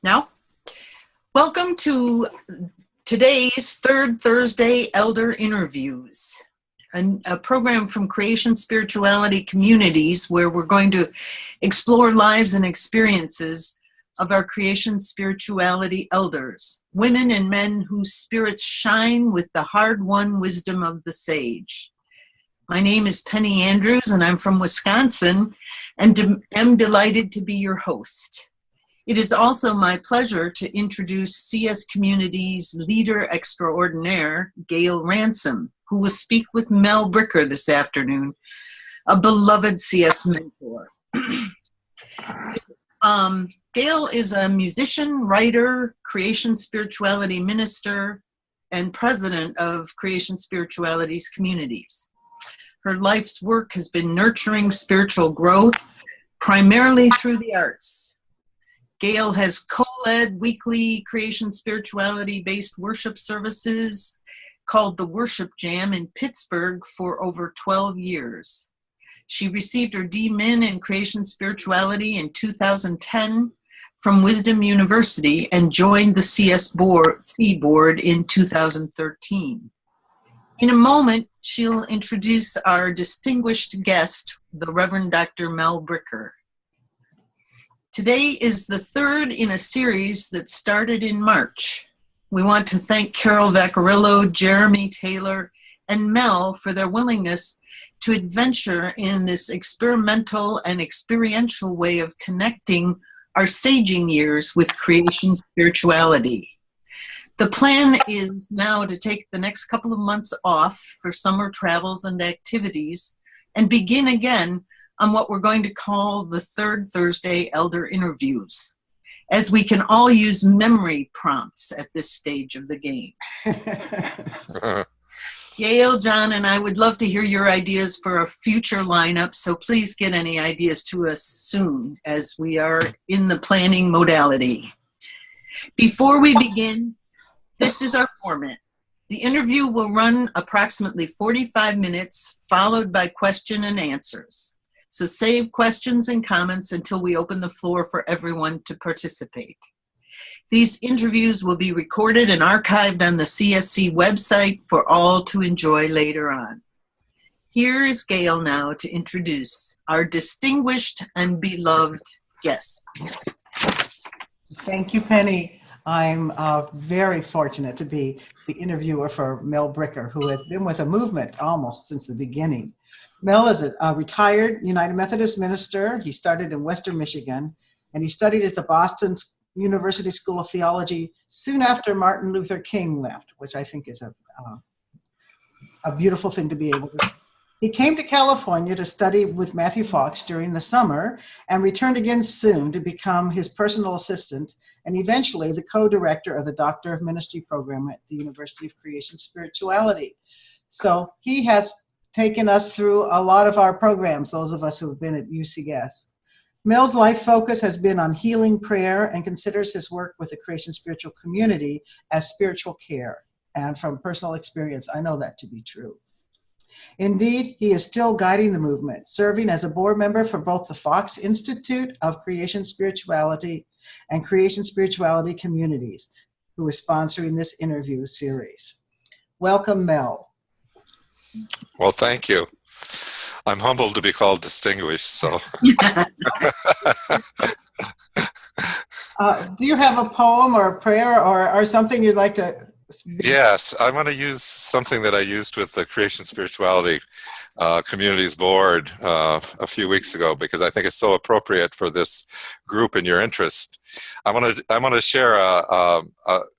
Now, welcome to today's Third Thursday Elder Interviews, a program from Creation Spirituality Communities where we're going to explore lives and experiences of our Creation Spirituality elders, women and men whose spirits shine with the hard-won wisdom of the sage. My name is Penny Andrews, and I'm from Wisconsin, and am delighted to be your host. It is also my pleasure to introduce CS Community's leader extraordinaire, Gail Ransom, who will speak with Mel Bricker this afternoon, a beloved CS mentor. Gail is a musician, writer, Creation Spirituality minister, and president of Creation Spirituality's Communities. Her life's work has been nurturing spiritual growth, primarily through the arts. Gail has co-led weekly Creation Spirituality-based worship services called the Worship Jam in Pittsburgh for over 12 years. She received her D.Min in Creation Spirituality in 2010 from Wisdom University and joined the CSC board in 2013. In a moment, she'll introduce our distinguished guest, the Reverend Dr. Mel Bricker. Today is the third in a series that started in March. We want to thank Carol Vaccarillo, Jeremy Taylor, and Mel for their willingness to adventure in this experimental and experiential way of connecting our saging years with creation spirituality. The plan is now to take the next couple of months off for summer travels and activities and begin again on what we're going to call the Third Thursday Elder Interviews, as we can all use memory prompts at this stage of the game. Gail, John, and I would love to hear your ideas for a future lineup, so please get any ideas to us soon as we are in the planning modality. Before we begin, this is our format. The interview will run approximately 45 minutes, followed by question and answers. So save questions and comments until we open the floor for everyone to participate. These interviews will be recorded and archived on the CSC website for all to enjoy later on. Here is Gail now to introduce our distinguished and beloved guest. Thank you, Penny. I'm very fortunate to be the interviewer for Mel Bricker, who has been with a movement almost since the beginning. Mel is a retired United Methodist minister. He started in Western Michigan, and he studied at the Boston University School of Theology soon after Martin Luther King left, which I think is a beautiful thing to be able to see. He came to California to study with Matthew Fox during the summer and returned again soon to become his personal assistant and eventually the co-director of the Doctor of Ministry program at the University of Creation Spirituality. So he has taken us through a lot of our programs, those of us who have been at UCS. Mel's life focus has been on healing prayer and considers his work with the Creation Spiritual Community as spiritual care. And from personal experience, I know that to be true. Indeed, he is still guiding the movement, serving as a board member for both the Fox Institute of Creation Spirituality and Creation Spirituality Communities, who is sponsoring this interview series. Welcome, Mel. Well, thank you. I'm humbled to be called distinguished, so. Do you have a poem or a prayer or something you'd like to speak? Yes, I want to use something that I used with the Creation Spirituality Communities Board a few weeks ago because I think it's so appropriate for this group and your interest. I want to share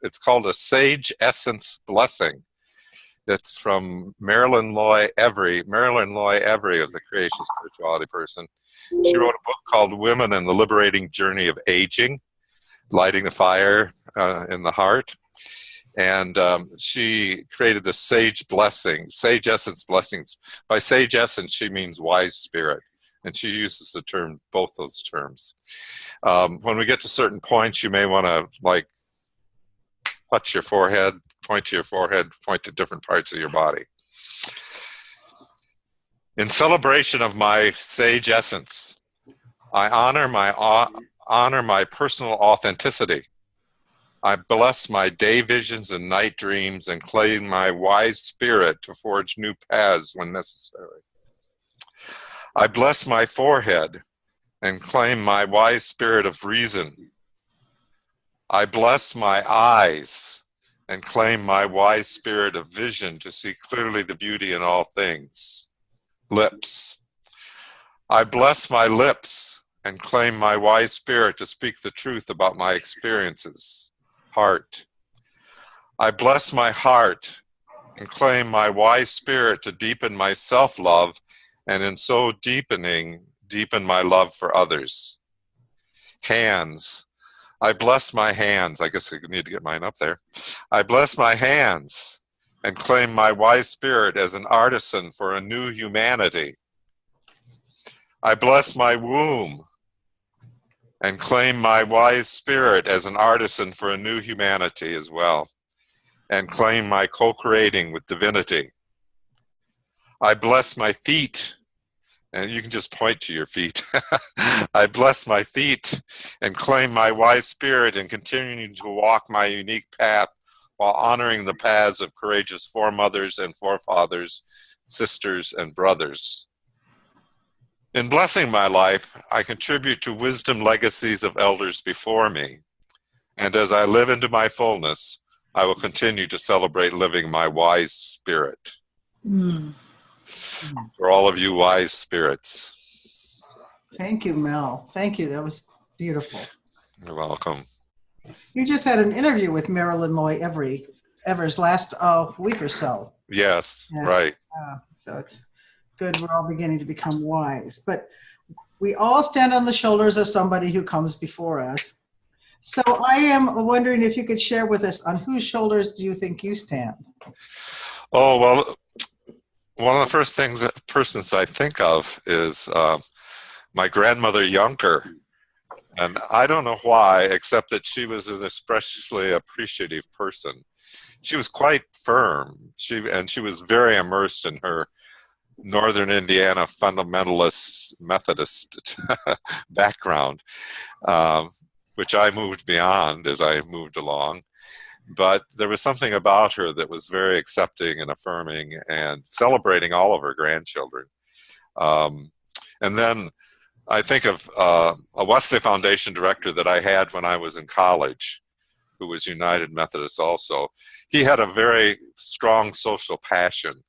it's called a Sage Essence Blessing. It's from Marilyn Loy Every. Marilyn Loy Every is a creation spirituality person. She wrote a book called Women and the Liberating Journey of Aging, Lighting the Fire in the Heart. And she created the Sage Blessing, Sage Essence Blessings. By Sage Essence, she means wise spirit. And she uses the term, both those terms. When we get to certain points, you may want to touch your forehead, point to your forehead, point to different parts of your body. In celebration of my sage essence, I honor my personal authenticity I bless my day visions and night dreams and claim my wise spirit to forge new paths when necessary. I bless my forehead and claim my wise spirit of reason. I bless my eyes and claim my wise spirit of vision to see clearly the beauty in all things. Lips. I bless my lips and claim my wise spirit to speak the truth about my experiences. Heart. I bless my heart and claim my wise spirit to deepen my self-love, and in so deepening, deepen my love for others. Hands. I bless my hands. I guess I need to get mine up there. I bless my hands and claim my wise spirit as an artisan for a new humanity. I bless my womb and claim my wise spirit as an artisan for a new humanity as well, and claim my co-creating with divinity. I bless my feet, and you can just point to your feet. I bless my feet and claim my wise spirit and continuing to walk my unique path while honoring the paths of courageous foremothers and forefathers, sisters and brothers. In blessing my life, I contribute to wisdom legacies of elders before me. And as I live into my fullness, I will continue to celebrate living my wise spirit. Mm. For all of you wise spirits. Thank you, Mel. Thank you. That was beautiful. You're welcome. You just had an interview with Marilyn Moy Evers last week or so. Yes, Yeah. right. So it's good. We're all beginning to become wise. But we all stand on the shoulders of somebody who comes before us. So I am wondering if you could share with us, on whose shoulders do you think you stand? Oh, well, one of the first persons I think of is my grandmother Junker. And I don't know why, except that she was an especially appreciative person. She was quite firm. She was very immersed in her Northern Indiana fundamentalist Methodist background, which I moved beyond as I moved along. But there was something about her that was very accepting and affirming and celebrating all of her grandchildren. And then I think of a Wesley Foundation director that I had when I was in college, who was United Methodist also. He had a very strong social passion.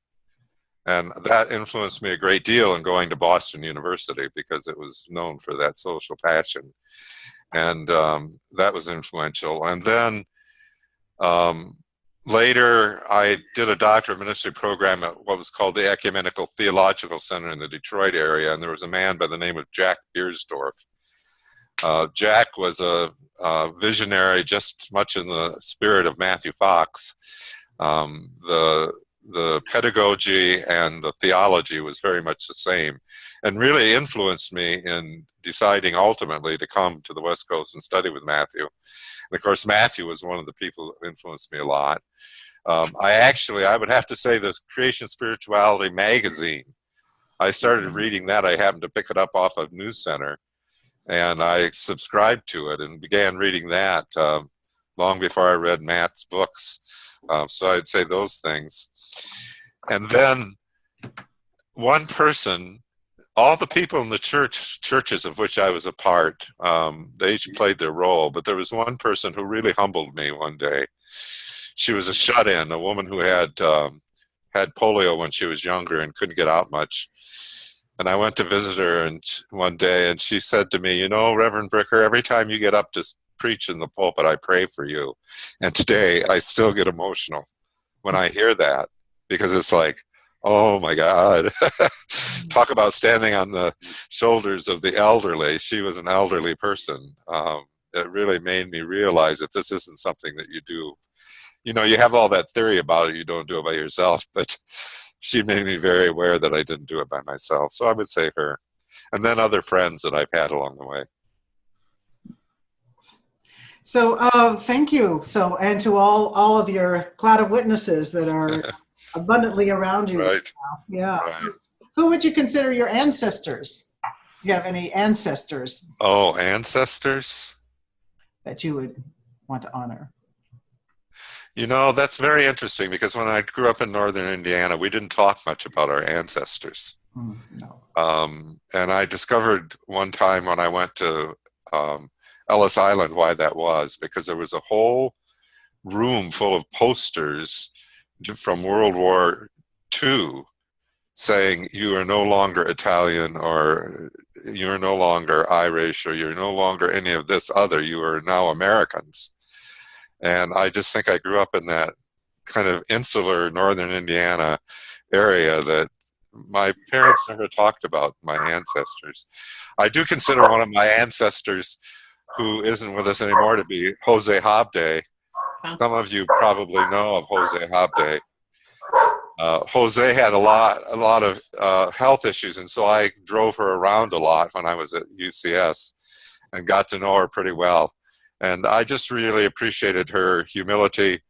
And that influenced me a great deal in going to Boston University, because it was known for that social passion. And that was influential. And then later, I did a Doctor of Ministry program at what was called the Ecumenical Theological Center in the Detroit area. And there was a man by the name of Jack Beersdorf. Jack was a visionary, just much in the spirit of Matthew Fox. The pedagogy and the theology was very much the same, and really influenced me in deciding ultimately to come to the West Coast and study with Matthew. And of course, Matthew was one of the people who influenced me a lot. I would have to say, this Creation Spirituality magazine, I started reading that. I happened to pick it up off of News Center, and I subscribed to it and began reading that long before I read Matt's books. So I'd say those things. And then one person, all the people in the churches of which I was a part, they each played their role, but there was one person who really humbled me one day. She was a shut-in, a woman who had polio when she was younger and couldn't get out much. And I went to visit her one day, and she said to me, "You know, Reverend Bricker, every time you get up to preach in the pulpit, I pray for you." And today I still get emotional when I hear that, because it's like, oh my God. Talk about standing on the shoulders of the elderly. She was an elderly person. It really made me realize that this isn't something that you do. You know, you have all that theory about it, you don't do it by yourself, but she made me very aware that I didn't do it by myself. So I would say her. And then other friends that I've had along the way. So thank you. So, and to all of your cloud of witnesses that are abundantly around you. Right. Now. Yeah. Right. So who would you consider your ancestors? Do you have any ancestors? Oh, ancestors? That you would want to honor? You know, that's very interesting because when I grew up in northern Indiana, we didn't talk much about our ancestors. No. And I discovered one time when I went to Ellis Island why that was, because there was a whole room full of posters from World War II saying you are no longer Italian, or you're no longer Irish, or you're no longer any of this other, you are now Americans. And I just think I grew up in that kind of insular northern Indiana area that my parents never talked about my ancestors. I do consider one of my ancestors who isn't with us anymore to be Jose Habde. Some of you probably know of Jose Habde. Jose had a lot of health issues, and so I drove her around a lot when I was at UCS and got to know her pretty well. And I just really appreciated her humility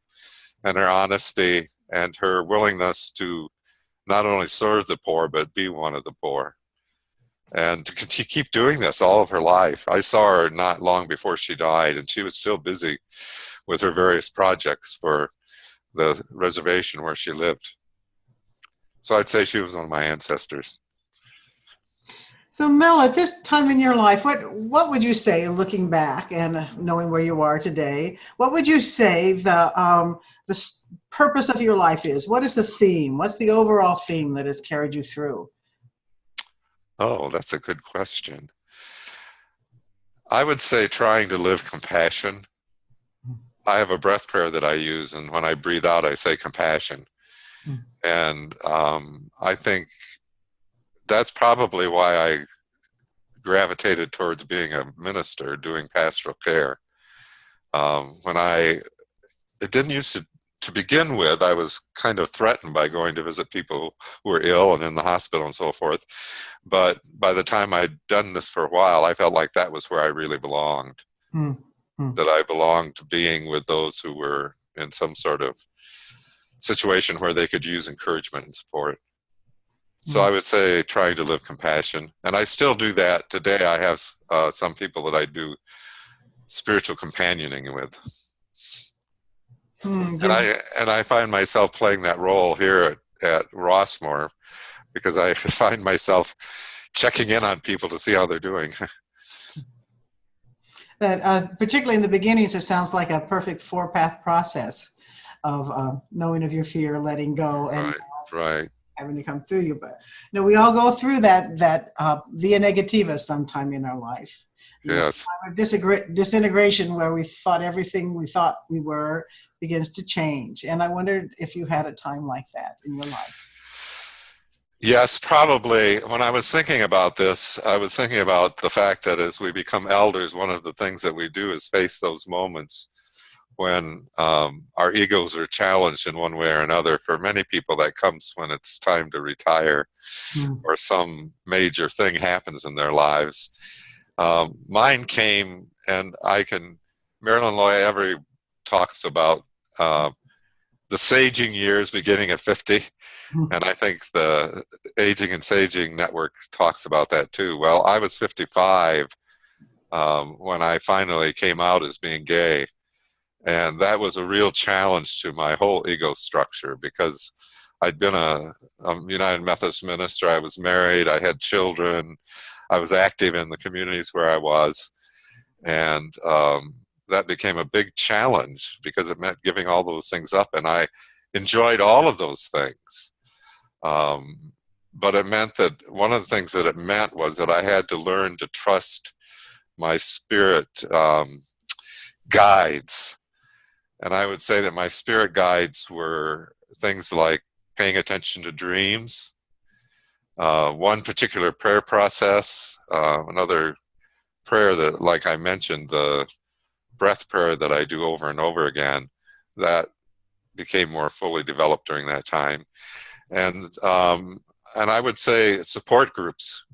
and her honesty and her willingness to not only serve the poor, but be one of the poor. And to keep doing this all of her life. I saw her not long before she died, and she was still busy with her various projects for the reservation where she lived. So I'd say she was one of my ancestors. So Mel, at this time in your life, what would you say, looking back and knowing where you are today, what would you say the purpose of your life is? What is the theme? What's the overall theme that has carried you through? Oh, that's a good question. I would say trying to live compassion. I have a breath prayer that I use, and when I breathe out, I say compassion. And I think that's probably why I gravitated towards being a minister, doing pastoral care. It didn't used to begin with, I was kind of threatened by going to visit people who were ill and in the hospital and so forth. But by the time I'd done this for a while, I felt like that was where I really belonged. That I belonged to being with those who were in some sort of situation where they could use encouragement and support. So I would say trying to live compassion. And I still do that today. I have some people that I do spiritual companioning with. And I find myself playing that role here at Rossmore, because I find myself checking in on people to see how they're doing. That particularly in the beginnings, it sounds like a perfect four-path process of knowing of your fear, letting go, and right. having to come through you. But we all go through that via negativa sometime in our life. Yes. Disintegration, where we thought everything we thought we were begins to change. And I wondered if you had a time like that in your life. Yes, probably. When I was thinking about this, I was thinking about the fact that as we become elders, one of the things that we do is face those moments when our egos are challenged in one way or another. For many people, that comes when it's time to retire or some major thing happens in their lives. Mine came, and Marilyn Loy talks about the saging years beginning at 50. And I think the Aging and Saging Network talks about that too. Well, I was 55 when I finally came out as being gay. And that was a real challenge to my whole ego structure, because I'd been a United Methodist minister. I was married. I had children. I was active in the communities where I was. And that became a big challenge because it meant giving all those things up. And I enjoyed all of those things. But it meant that one of the things that it meant was that I had to learn to trust my spirit guides. And I would say that my spirit guides were things like paying attention to dreams, one particular prayer process, another prayer that, like I mentioned, the breath prayer that I do over and over again, that became more fully developed during that time. And I would say support groups.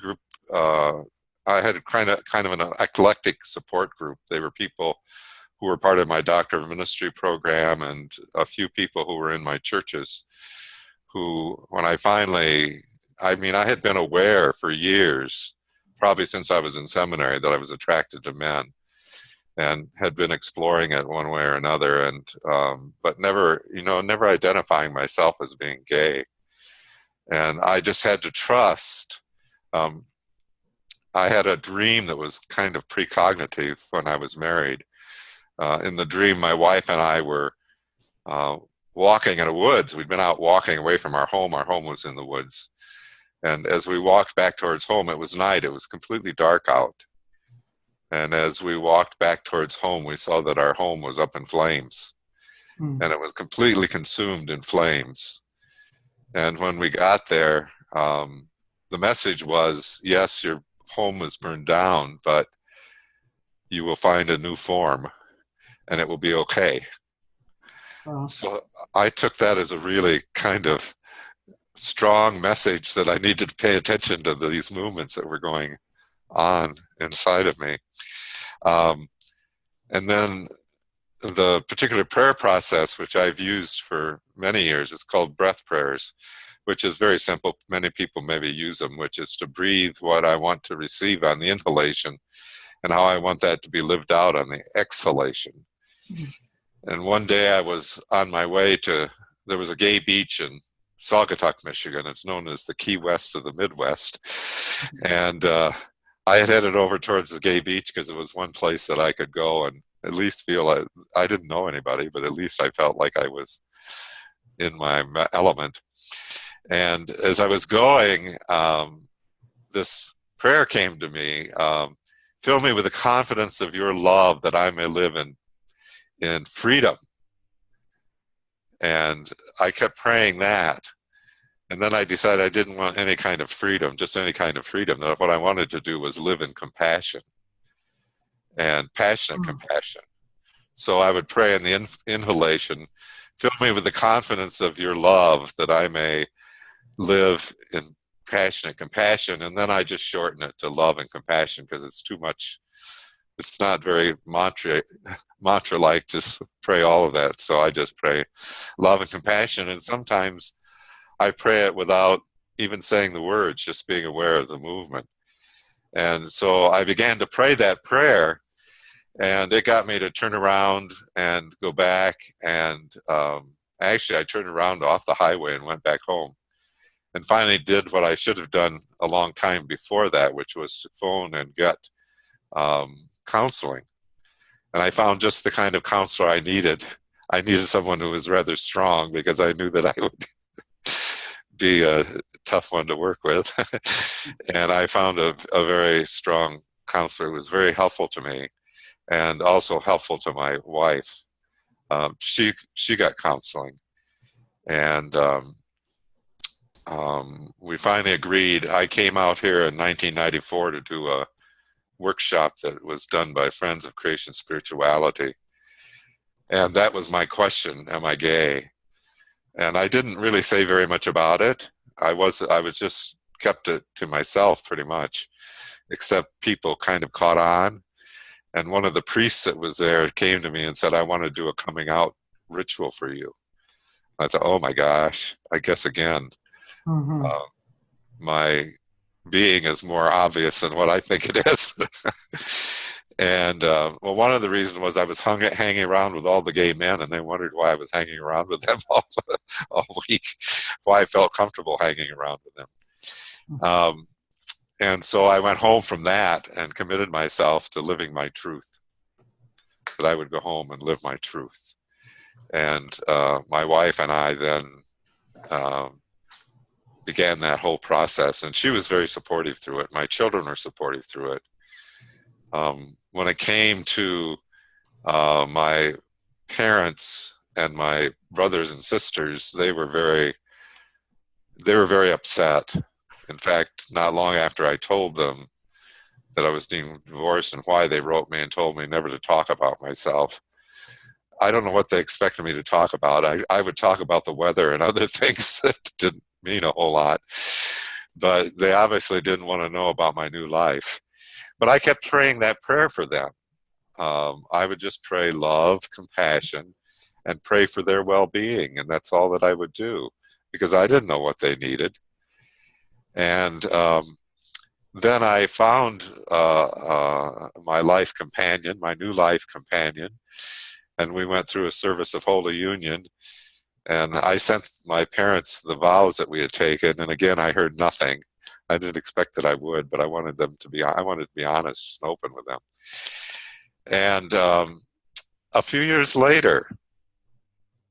I had kind of an eclectic support group. They were people who were part of my Doctor of Ministry program, and a few people who were in my churches, who, when I had been aware for years, probably since I was in seminary, that I was attracted to men. and had been exploring it one way or another, and but never, never identifying myself as being gay. And I just had to trust. I had a dream that was kind of precognitive when I was married. In the dream, my wife and I were walking in the woods. We'd been out walking away from our home. Our home was in the woods. And as we walked back towards home, it was night. It was completely dark out. And as we walked back towards home, we saw that our home was up in flames. And it was completely consumed in flames. And when we got there, the message was, yes, your home was burned down, but you will find a new form and it will be okay. Wow. So I took that as a really kind of strong message that I needed to pay attention to these movements that were going on inside of me. And then the particular prayer process, which I've used for many years, is called breath prayers, which is very simple. Many people maybe use them, which is to breathe what I want to receive on the inhalation and how I want that to be lived out on the exhalation. And one day I was on my way there was a gay beach in Saugatuck, Michigan. It's known as the Key West of the Midwest. And I had headed over towards the gay beach because it was one place that I could go and at least feel I didn't know anybody, but at least I felt like I was in my element. And as I was going, this prayer came to me, fill me with the confidence of your love that I may live in freedom. And I kept praying that. And then I decided I didn't want any kind of freedom, just any kind of freedom. That what I wanted to do was live in compassion and passionate compassion. So I would pray in the inhalation, fill me with the confidence of your love that I may live in passionate compassion. And then I just shorten it to love and compassion because it's too much. It's not very mantra-like to pray all of that. So I just pray love and compassion. And sometimes I pray it without even saying the words, just being aware of the movement. And so I began to pray that prayer, and it got me to turn around and go back. And actually, I turned around off the highway and went back home. And finally did what I should have done a long time before that, which was to phone and get counseling. And I found just the kind of counselor I needed. I needed someone who was rather strong because I knew that I would be a tough one to work with. And I found a very strong counselor who was very helpful to me and also helpful to my wife. She got counseling. And we finally agreed. I came out here in 1994 to do a workshop that was done by Friends of Creation Spirituality. And that was my question, am I gay? And I didn't really say very much about it. I was just kept it to myself pretty much, except people kind of caught on. And one of the priests that was there came to me and said, I want to do a coming out ritual for you. I thought, oh my gosh, I guess again, my being is more obvious than what I think it is. And well, one of the reasons was I was hanging around with all the gay men, and they wondered why I was hanging around with them all week, why I felt comfortable hanging around with them. And so I went home from that and committed myself to living my truth, that I would go home and live my truth. And my wife and I then began that whole process, and she was very supportive through it. My children were supportive through it. When it came to my parents and my brothers and sisters, they were very upset. In fact, not long after I told them that I was being divorced and why, they wrote me and told me never to talk about myself. I don't know what they expected me to talk about. I would talk about the weather and other things that didn't mean a whole lot, but they obviously didn't want to know about my new life. But I kept praying that prayer for them. I would just pray love, compassion, and pray for their well-being, and that's all that I would do, because I didn't know what they needed. And then I found my life companion, my new life companion, and we went through a service of Holy Union. And I sent my parents the vows that we had taken, and again, I heard nothing. I didn't expect that I would, but I wanted to be honest and open with them. And a few years later,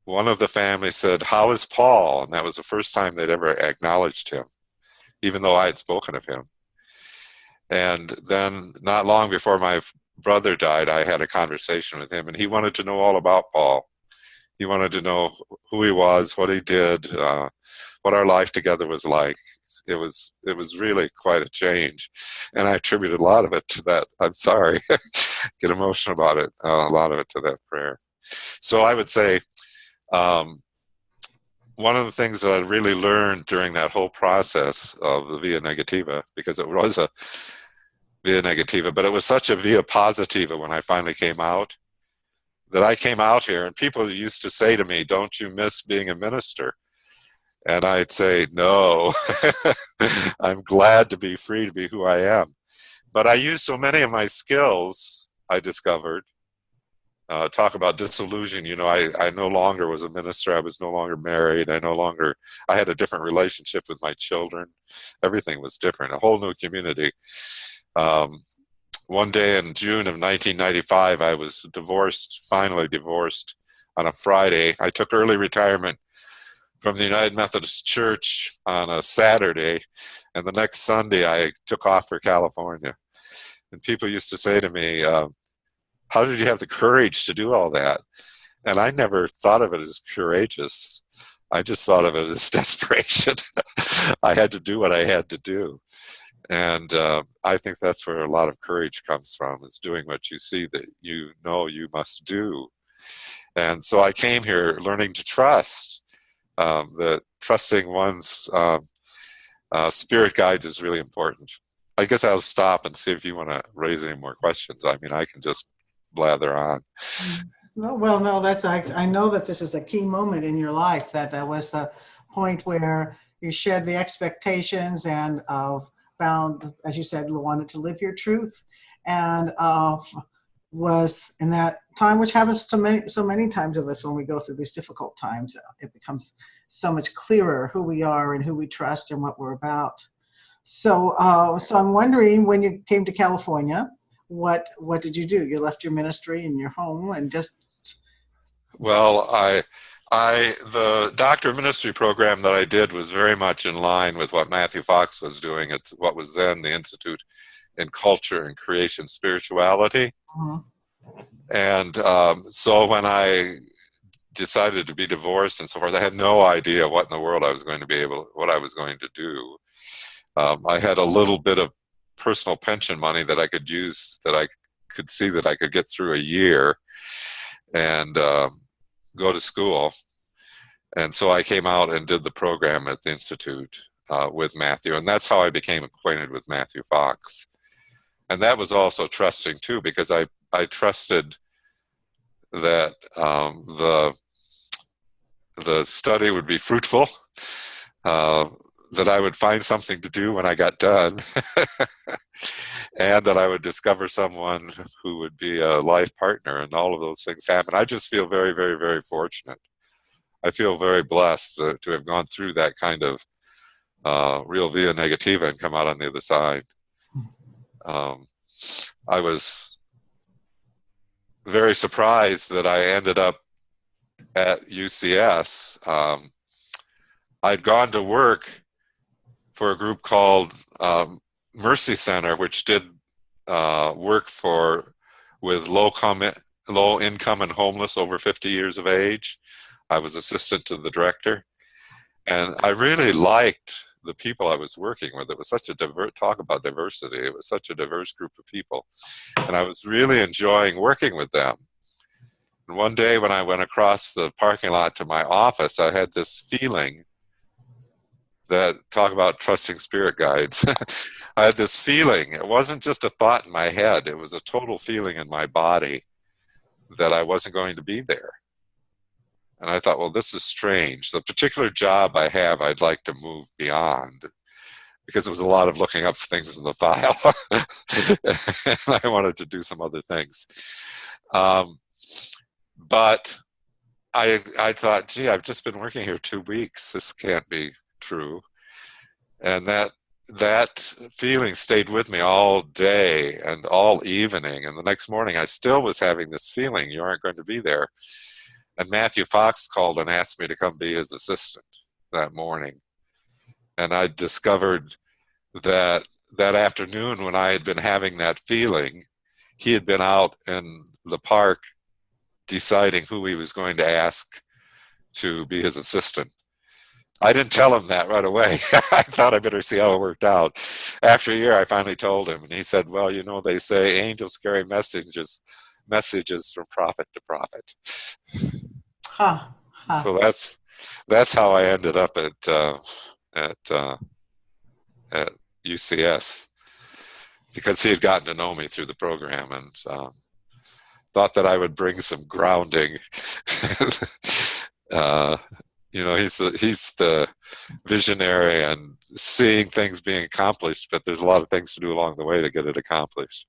one of the family said, "How is Paul?" And that was the first time they'd ever acknowledged him, even though I had spoken of him. And then not long before my brother died, I had a conversation with him, and he wanted to know all about Paul. He wanted to know who he was, what he did, what our life together was like. It was really quite a change, and I attributed a lot of it to that. I'm sorry, get emotional about it. A lot of it to that prayer. So I would say one of the things that I really learned during that whole process of the Via Negativa, because it was a Via Negativa, but it was such a Via Positiva when I finally came out, that I came out here and people used to say to me, "Don't you miss being a minister?" And I'd say, "No, I'm glad to be free to be who I am." But I used so many of my skills, I discovered. Talk about disillusion. You know, I no longer was a minister. I was no longer married. I had a different relationship with my children. Everything was different, a whole new community. One day in June of 1995, I was finally divorced on a Friday. I took early retirement from the United Methodist Church on a Saturday, and the next Sunday I took off for California. And people used to say to me, "How did you have the courage to do all that?" And I never thought of it as courageous. I just thought of it as desperation. I had to do what I had to do. And I think that's where a lot of courage comes from, is doing what you see that you know you must do. And so I came here learning to trust, that trusting one's spirit guides is really important. I guess I'll stop and see if you want to raise any more questions. I mean, I can just blather on. No, well, no, I know that this is a key moment in your life, that was the point where you shed the expectations and found, as you said, wanted to live your truth, and was in that time, which happens to so many times of us when we go through these difficult times. It becomes so much clearer who we are and who we trust and what we're about. So, so I'm wondering, when you came to California, what did you do? You left your ministry and your home and just... Well, the Doctor of Ministry program that I did was very much in line with what Matthew Fox was doing at what was then the Institute in Culture and Creation Spirituality. And so when I decided to be divorced and so forth, I had no idea what in the world I was going to do. I had a little bit of personal pension money that I could use, that I could see that I could get through a year and go to school. And so I came out and did the program at the Institute with Matthew, and that's how I became acquainted with Matthew Fox. And that was also trusting too, because I trusted that the study would be fruitful, that I would find something to do when I got done, and that I would discover someone who would be a life partner, and all of those things happen. I just feel very, very, very fortunate. I feel very blessed to have gone through that kind of real Via Negativa and come out on the other side. I was very surprised that I ended up at UCS. I'd gone to work for a group called Mercy Center, which did work with low income and homeless over 50 years of age. I was assistant to the director, and I really liked the people I was working with. It was such a talk about diversity. It was such a diverse group of people, and I was really enjoying working with them. And one day when I went across the parking lot to my office, I had this feeling that, talk about trusting spirit guides. I had this feeling. It wasn't just a thought in my head. It was a total feeling in my body that I wasn't going to be there. And I thought, well, this is strange. The particular job I have, I'd like to move beyond, because it was a lot of looking up things in the file. And I wanted to do some other things. But I thought, gee, I've just been working here 2 weeks. This can't be true. And that feeling stayed with me all day and all evening. And the next morning, I still was having this feeling, you aren't going to be there. And Matthew Fox called and asked me to come be his assistant that morning. And I discovered that afternoon, when I had been having that feeling, he had been out in the park deciding who he was going to ask to be his assistant. I didn't tell him that right away. I thought I better see how it worked out. After a year, I finally told him, and he said, well, you know, they say angels carry messages from prophet to prophet. Huh. Huh. So that's how I ended up at UCS, because he had gotten to know me through the program and thought that I would bring some grounding. You know, he's the visionary and seeing things being accomplished, but there's a lot of things to do along the way to get it accomplished.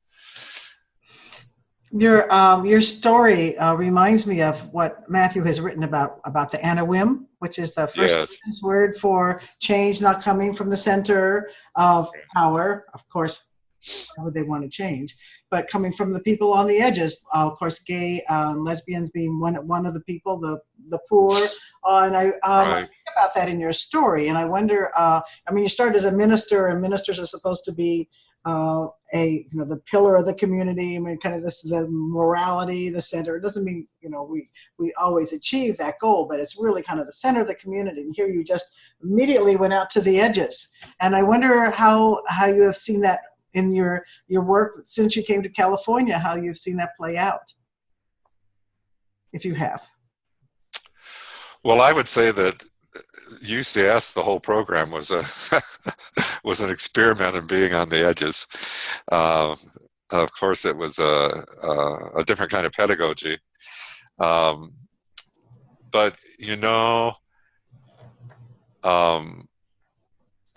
Your story reminds me of what Matthew has written about the Anawim, which is the first word for change not coming from the center of power, of course, whatever they want to change, but coming from the people on the edges, of course, gay, lesbians being one of the people, the poor, and I think about that in your story, and I wonder, I mean, you started as a minister, and ministers are supposed to be the pillar of the community. I mean, kind of the morality, the center. It doesn't mean, we always achieve that goal, but it's really kind of the center of the community. And here you just immediately went out to the edges. And I wonder how you have seen that in your work since you came to California, how you've seen that play out, if you have. Well, I would say that UCS, the whole program was was an experiment in being on the edges. Of course, it was a different kind of pedagogy, but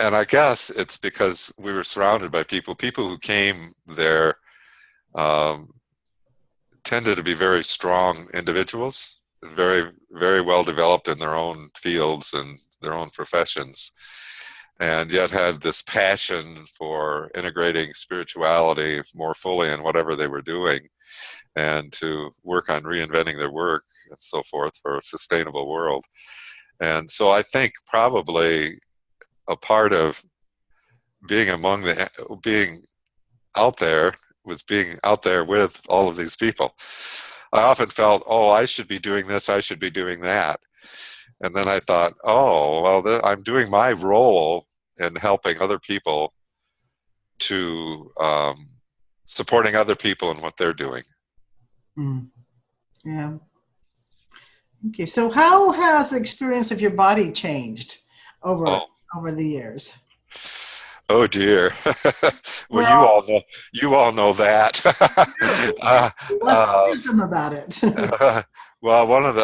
and I guess it's because we were surrounded by people who came there tended to be very strong individuals, very, very well developed in their own fields and their own professions, and yet had this passion for integrating spirituality more fully in whatever they were doing, and to work on reinventing their work and so forth for a sustainable world. And so I think probably a part of being out there was being out there with all of these people. I often felt, I should be doing this, I should be doing that. And then I thought, I'm doing my role in helping other people to supporting other people in what they're doing. Mm. Yeah. Okay, so how has the experience of your body changed over the years? Oh dear. Well, you all know that. What's the wisdom about it? Well, one of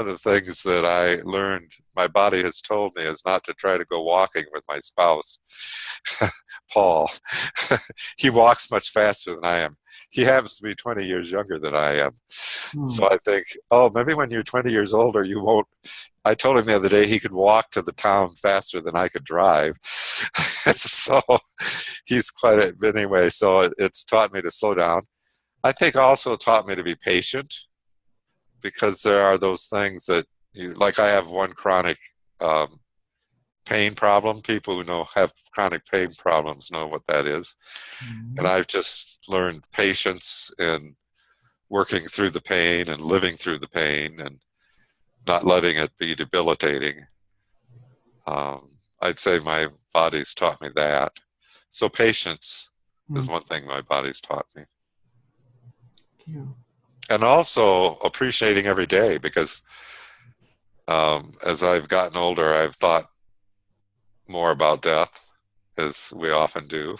the things that I learned, my body has told me, is not to try to go walking with my spouse, Paul. He walks much faster than I am. He happens to be 20 years younger than I am. So I think, maybe when you're 20 years older, you won't. I told him the other day he could walk to the town faster than I could drive. So he's but anyway, so it's taught me to slow down. I think also taught me to be patient, because there are those things that like I have one chronic pain problem. People who have chronic pain problems know what that is. Mm-hmm. And I've just learned patience in working through the pain and living through the pain and not letting it be debilitating. I'd say my body's taught me that. So patience is one thing my body's taught me. Yeah. And also appreciating every day, because as I've gotten older, I've thought more about death, as we often do.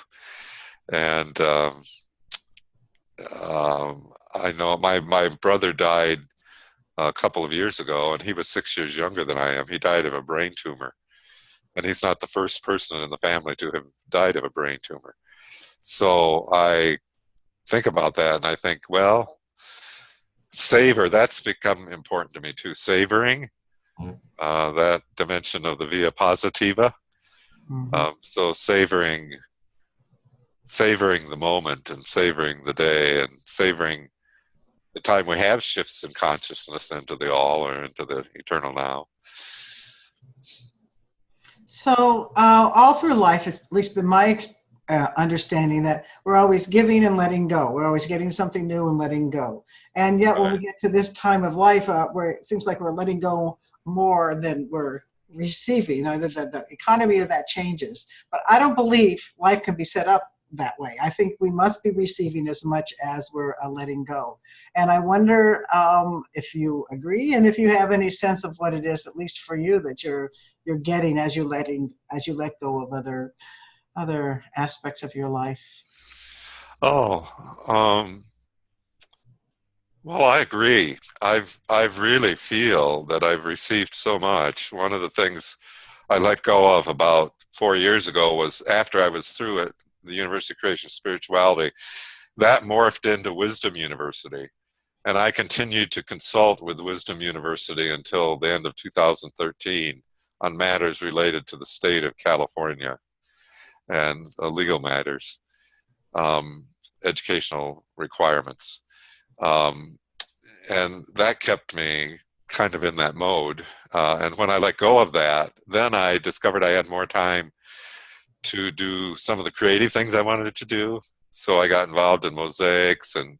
And I know my brother died a couple of years ago, and he was 6 years younger than I am. He died of a brain tumor. and he's not the first person in the family to have died of a brain tumor. So I think about that, and I think, well, savor, that's become important to me too. Savoring, that dimension of the via positiva. So savoring the moment, and savoring the day, and savoring the time we have shifts in consciousness into the all, or into the eternal now. So all through life, it's at least been my understanding that we're always giving and letting go. We're always getting something new and letting go. And yet when we get to this time of life where it seems like we're letting go more than we're receiving, the economy of that changes. But I don't believe life can be set up that way. I think we must be receiving as much as we're letting go. And I wonder if you agree, and if you have any sense of what it is, at least for you, that you're getting as you let go of other aspects of your life. Well, I agree. I've really feel that I've received so much. One of the things I let go of about 4 years ago was, after I was through at the University of Creation Spirituality, that morphed into Wisdom University. And I continued to consult with Wisdom University until the end of 2013 on matters related to the state of California and legal matters, educational requirements. And that kept me kind of in that mode. And when I let go of that, then I discovered I had more time to do some of the creative things I wanted to do. So I got involved in mosaics and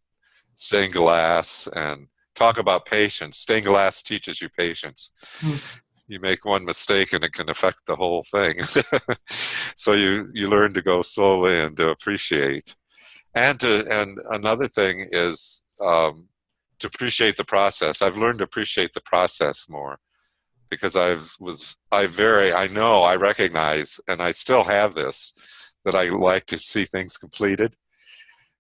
stained glass, and talk about patience. Stained glass teaches you patience. You make one mistake and it can affect the whole thing. So you learn to go slowly and to appreciate. And another thing is to appreciate the process. I've learned to appreciate the process more, because I recognize, and I still have this, that I like to see things completed.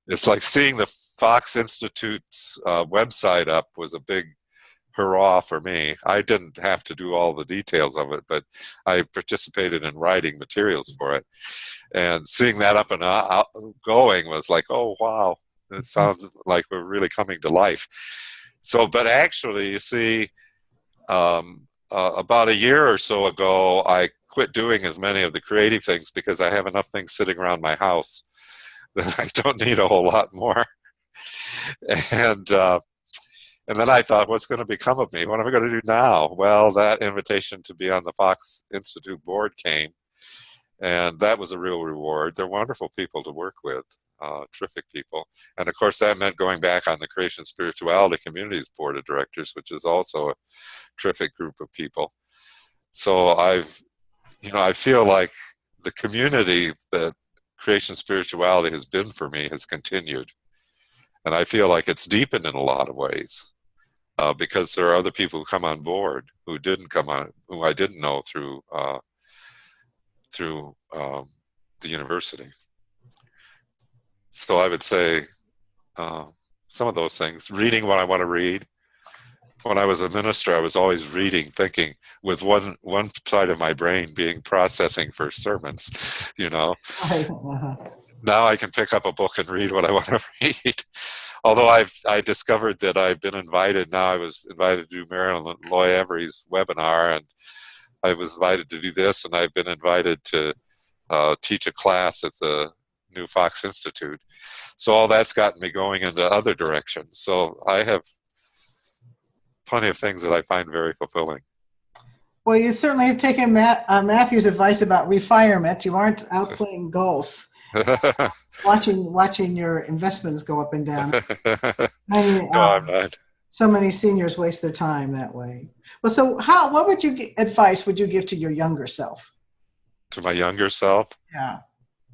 It's like seeing the Fox Institute's website up was a big hurrah for me. I didn't have to do all the details of it, but I participated in writing materials for it. And seeing that up and going was like, oh, wow, it sounds like we're really coming to life. So, but actually, you see, about a year or so ago, I quit doing as many of the creative things because I have enough things sitting around my house that I don't need a whole lot more. And then I thought, what's going to become of me? What am I going to do now? Well, that invitation to be on the Fox Institute board came, and that was a real reward. They're wonderful people to work with, terrific people. And of course, that meant going back on the Creation Spirituality Community's board of directors, which is also a terrific group of people. So I feel like the community that Creation Spirituality has been for me has continued. And I feel like it's deepened in a lot of ways, because there are other people who come on board who I didn't know through the university. So I would say some of those things. Reading what I want to read. When I was a minister, I was always reading, thinking, with one side of my brain being processing for sermons, Now I can pick up a book and read what I want to read. Although I discovered that I've been invited now. I was invited to do Marilyn Loy Every's webinar, and I was invited to do this, and I've been invited to teach a class at the new Fox Institute. So all that's gotten me going into other directions. So I have plenty of things that I find very fulfilling. Well, you certainly have taken Matthew's advice about refirement. You aren't out playing golf. watching your investments go up and down. No, I'm not. So many seniors waste their time that way. Well, so what advice would you give to your younger self? To my younger self? Yeah.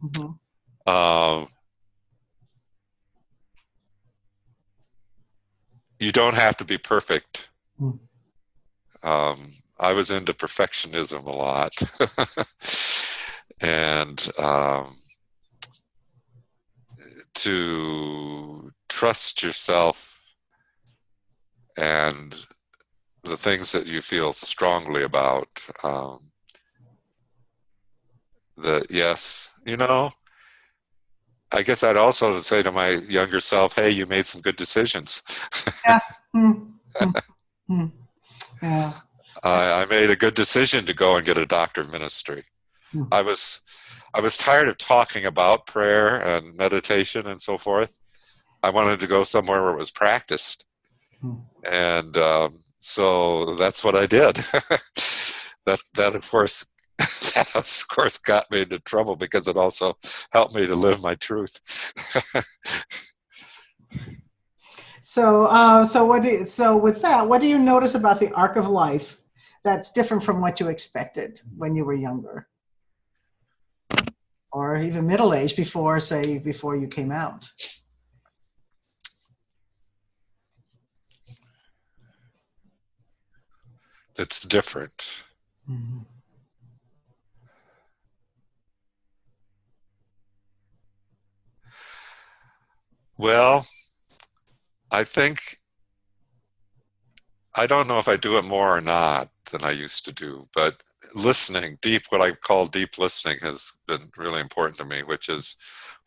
Mm-hmm. You don't have to be perfect. I was into perfectionism a lot. And to trust yourself and the things that you feel strongly about, that yes, I guess I'd also say to my younger self, hey, you made some good decisions. Yeah. Mm, mm, mm. Yeah. I made a good decision to go and get a doctor of ministry. Mm, I was tired of talking about prayer and meditation and so forth. I wanted to go somewhere where it was practiced, mm. and so that's what I did. That of course that of course got me into trouble because it also helped me to live my truth. So with that, what do you notice about the arc of life that's different from what you expected when you were younger, or even middle age before you came out? That's different. Mhm. Well, I think I don't know if I do it more or not than I used to do, but listening, what I call deep listening, has been really important to me, which is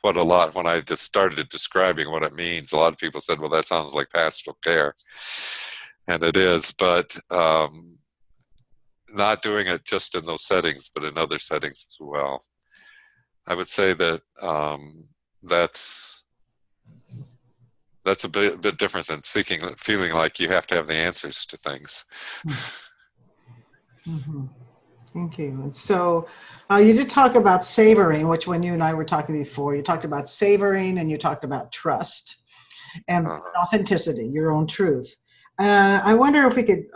when I just started describing what it means, a lot of people said, well, that sounds like pastoral care. And it is, but not doing it just in those settings, but in other settings as well. I would say that that's a bit different than feeling like you have to have the answers to things. Mhm. Thank you. And so you did talk about savoring, which when you and I were talking before, you talked about savoring and you talked about trust and Uh, authenticity, your own truth. I wonder if we could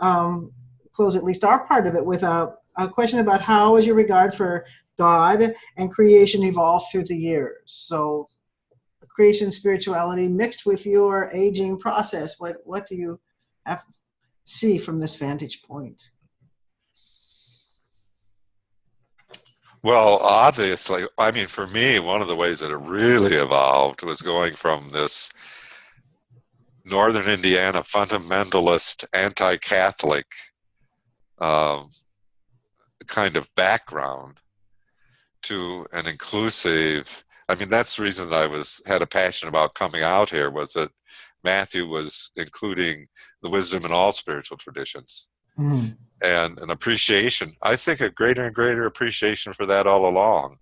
close at least our part of it with a question about how has your regard for God and creation evolved through the years? So creation spirituality mixed with your aging process, what do you have see from this vantage point? well, obviously, I mean, for me, one of the ways that it really evolved was going from this Northern Indiana fundamentalist, anti-Catholic um, kind of background to an inclusive. I mean, that's the reason that had a passion about coming out here, was that Matthew was including the wisdom in all spiritual traditions, Mm. and an appreciation. I think a greater and greater appreciation for that all along.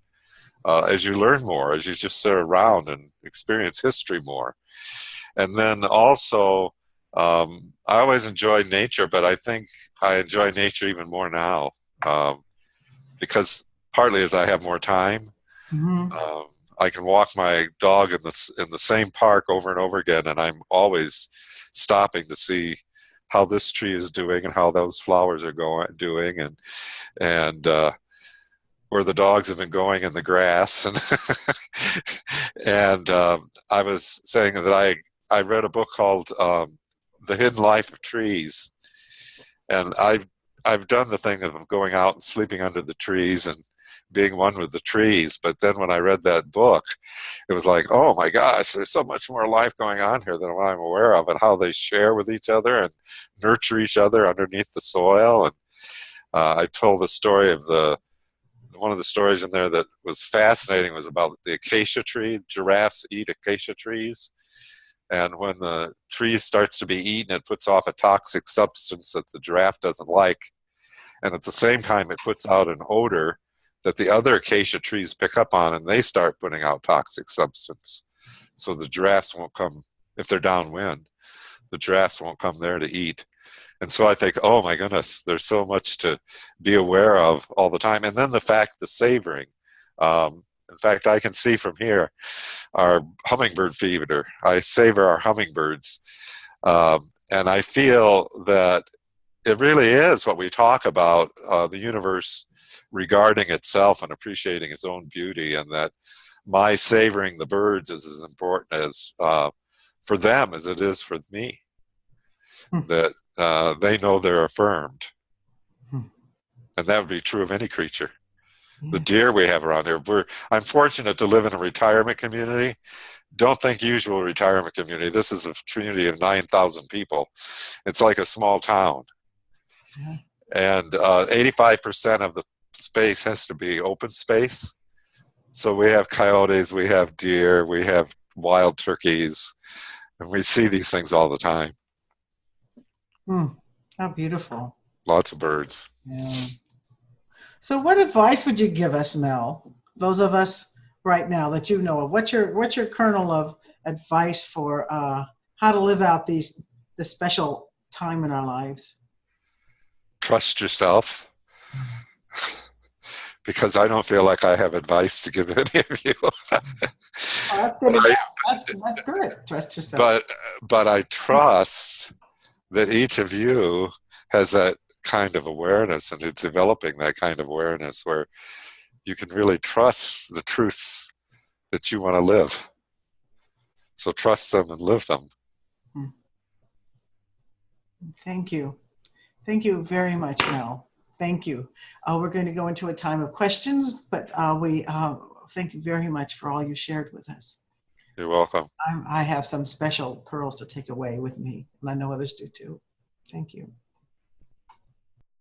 As you learn more, as you just sit around and experience history more. And then also, I always enjoyed nature, but I think I enjoy nature even more now, because partly as I have more time, Mm-hmm. um, I can walk my dog in the same park over and over again, and I'm always stopping to see how this tree is doing and how those flowers are doing, and where the dogs have been going in the grass. And and I was saying that I read a book called The Hidden Life of Trees, and I've done the thing of going out and sleeping under the trees and being one with the trees. But then when I read that book, it was like, oh my gosh, there's so much more life going on here than what I'm aware of, and how they share with each other and nurture each other underneath the soil. And I told the story of one of the stories in there that was fascinating was about the acacia tree. Giraffes eat acacia trees, and when the tree starts to be eaten, it puts off a toxic substance that the giraffe doesn't like, and at the same time it puts out an odor that the other acacia trees pick up on, and they start putting out toxic substance. So the giraffes won't come. If they're downwind, the giraffes won't come there to eat. And so I think, oh my goodness, there's so much to be aware of all the time. And then the savoring. In fact, I can see from here our hummingbird feeder. I savor our hummingbirds. And I feel that it really is what we talk about, the universe regarding itself and appreciating its own beauty, and that my savoring the birds is as important as for them as it is for me. That they know they're affirmed. And that would be true of any creature. The deer we have around here. I'm fortunate to live in a retirement community. Don't think usual retirement community. This is a community of 9,000 people. It's like a small town. Yeah. And 85% of the space has to be open space. So we have coyotes, we have deer, we have wild turkeys, and we see these things all the time. How beautiful. Lots of birds. Yeah. So what advice would you give us, Mel? Those of us right now that you know of, what's your kernel of advice for how to live out this special time in our lives? Trust yourself, because I don't feel like I have advice to give any of you. Oh, that's good. That's good. Trust yourself. But I trust that each of you has that kind of awareness, and is developing that kind of awareness where you can really trust the truths that you want to live. So trust them and live them. Thank you. Thank you very much, Mel. Thank you. We're going to go into a time of questions, but we thank you very much for all you shared with us. You're welcome. I have some special pearls to take away with me, and I know others do too. Thank you.